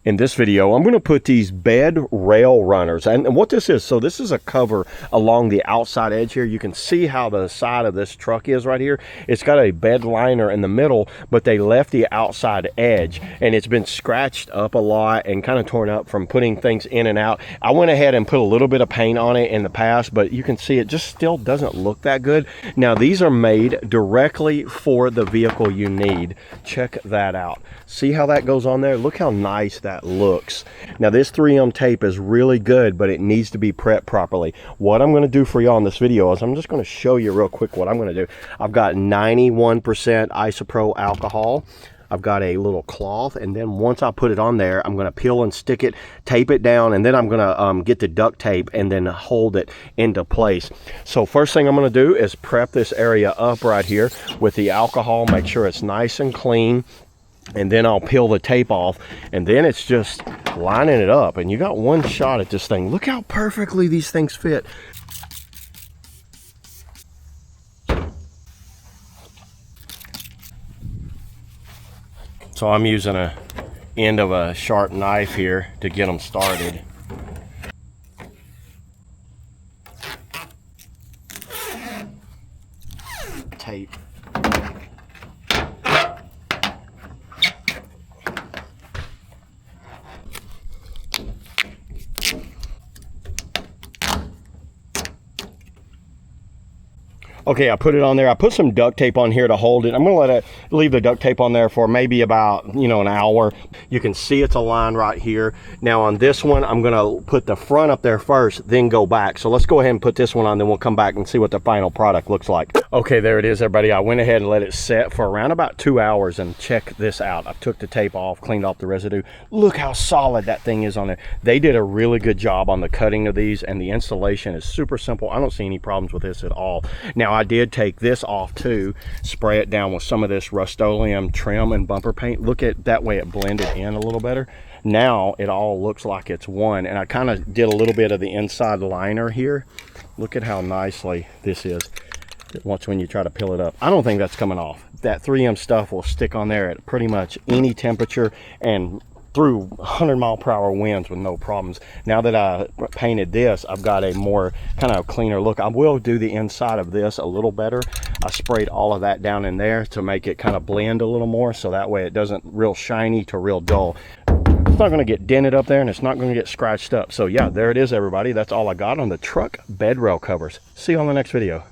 In this video, I'm going to put these bed rail runners, and what this is, so this is a cover along the outside edge here. You can see how the side of this truck is right here. It's got a bed liner in the middle, but they left the outside edge, and it's been scratched up a lot and kind of torn up from putting things in and out. I went ahead and put a little bit of paint on it in the past, but you can see it just still doesn't look that good. Now, these are made directly for the vehicle you need. Check that out. See how that goes on there? Look how nice that looks. Now, this 3M tape is really good, but it needs to be prepped properly. What I'm going to do for y'all in this video is I'm just going to show you real quick what I'm going to do. I've got 91% isopropyl alcohol. I've got a little cloth, and then once I put it on there, I'm going to peel and stick it, tape it down, and then I'm going to get the duct tape and then hold it into place. So first thing I'm going to do is prep this area up right here with the alcohol, make sure it's nice and clean, and then I'll peel the tape off, and then it's just lining it up, and you got one shot at this thing. Look how perfectly these things fit. So I'm using a end of a sharp knife here to get them started. Tape. Okay, I put it on there. I put some duct tape on here to hold it. I'm going to leave the duct tape on there for maybe about, an hour. You can see it's aligned right here. Now on this one, I'm going to put the front up there first, then go back. So let's go ahead and put this one on, then we'll come back and see what the final product looks like. Okay, there it is, everybody. I went ahead and let it set for around about 2 hours, and check this out. I took the tape off, cleaned off the residue. Look how solid that thing is on there. They did a really good job on the cutting of these, and the installation is super simple. I don't see any problems with this at all. Now, I did take this off too, spray it down with some of this Rust-Oleum trim and bumper paint. Look at that way it blended in a little better. Now it all looks like it's one, and I kind of did a little bit of the inside liner here. Look at how nicely this is. Watch when you try to peel it up. I don't think that's coming off. That 3M stuff will stick on there at pretty much any temperature and through 100-mile-per-hour winds with no problems. Now that I painted this, I've got a more kind of cleaner look. I will do the inside of this a little better. I sprayed all of that down in there to make it kind of blend a little more, so that way it doesn't real shiny to real dull. It's not going to get dented up there, and it's not going to get scratched up. So yeah, there it is, everybody. That's all I got on the truck bed rail covers. See you on the next video.